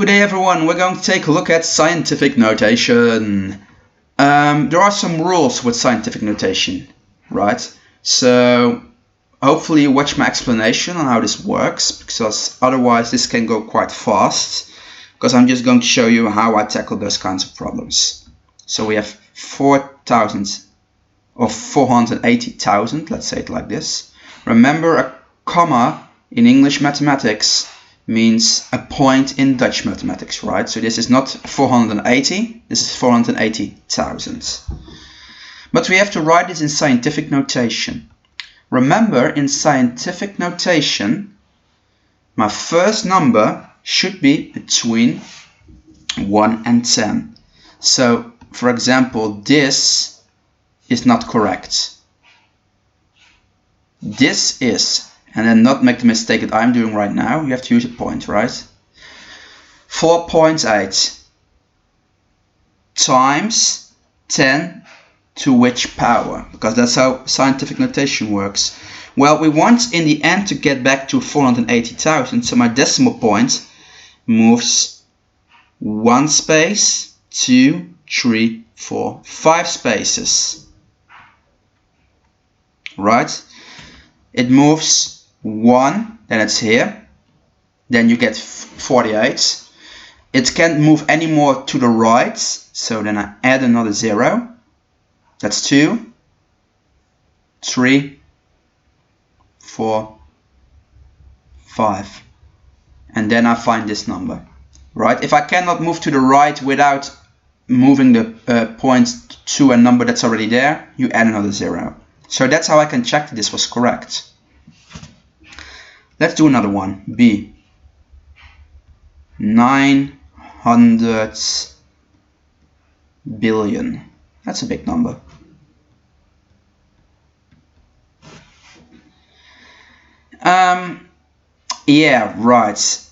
Good day everyone, we're going to take a look at scientific notation. There are some rules with scientific notation, right? So hopefully you watch my explanation on how this works, because otherwise this can go quite fast, because I'm just going to show you how I tackle those kinds of problems. So we have 4,000 or 480,000, let's say it like this. Remember, a comma in English mathematics means a point in Dutch mathematics, right? So this is not 480, this is 480,000. But we have to write this in scientific notation. Remember, in scientific notation, my first number should be between 1 and 10. So, for example, this is not correct. This is. And then not make the mistake that I'm doing right now. You have to use a point, right? 4.8 times 10 to which power? Because that's how scientific notation works. Well, we want in the end to get back to 480,000. So my decimal point moves 1 space, 2, 3, 4, 5 spaces. Right? It moves 1, then it's here, then you get 48. It can't move any more to the right, so then I add another 0. That's 2, 3, 4, 5. And then I find this number, right? If I cannot move to the right without moving the point to a number that's already there, you add another 0. So that's how I can check that this was correct. Let's do another one. B. 900 billion. That's a big number. Yeah, right.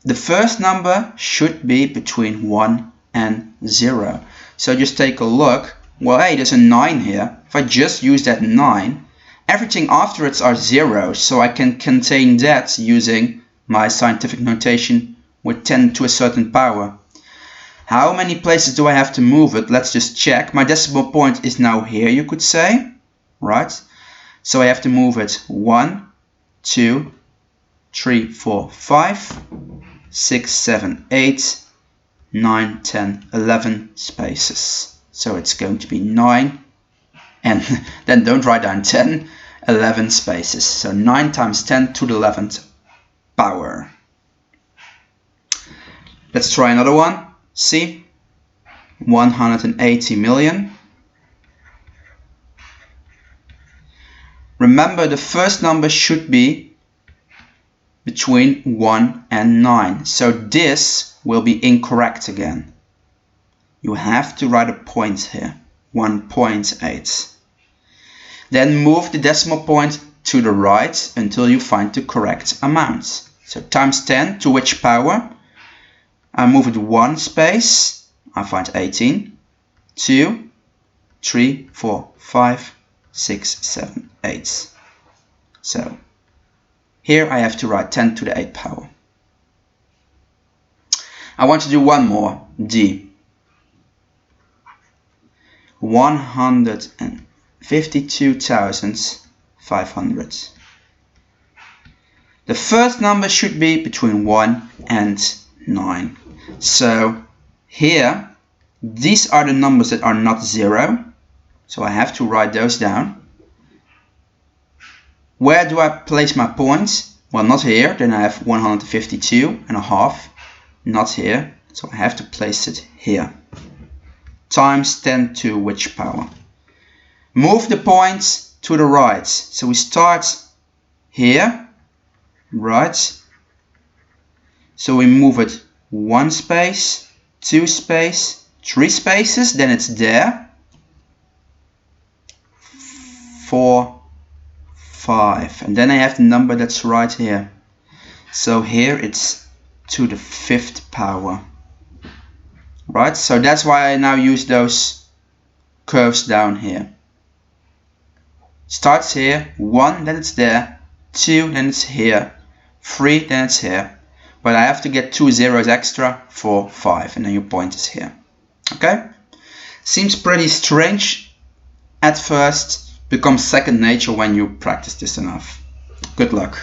The first number should be between 1 and 0. So just take a look. Well, hey, there's a 9 here. If I just use that 9, everything after it are zeros, so I can contain that using my scientific notation with 10 to a certain power. How many places do I have to move it? Let's just check. My decimal point is now here, you could say, right? So I have to move it 1, 2, 3, 4, 5, 6, 7, 8, 9, 10, 11 spaces. So it's going to be 9, and then don't write down 10, 11 spaces. So 9 times 10 to the 11th power. Let's try another one. C. 180 million. Remember, the first number should be between 1 and 9. So this will be incorrect again. You have to write a point here. 1.8. Then move the decimal point to the right until you find the correct amount. So times 10 to which power? I move it 1 space, I find 18, 2, 3, 4, 5, 6, 7, 8. So here I have to write 10 to the 8th power. I want to do one more, D. 152,500. The first number should be between 1 and 9. So here, these are the numbers that are not 0. So I have to write those down. Where do I place my points? Well, not here. Then I have 152.5. Not here. So I have to place it here. Times 10 to which power? Move the points to the right. So we start here, right? So we move it 1 space, 2 space, 3 spaces, then it's there. 4, 5, and then I have the number that's right here. So here it's to the 5th power. Right, so that's why I now use those curves down here. Starts here, 1, then it's there, 2, then it's here, 3, then it's here. but I have to get 2 zeros extra for 5, and then your point is here. Okay? Seems pretty strange at first, becomes second nature when you practice this enough. Good luck.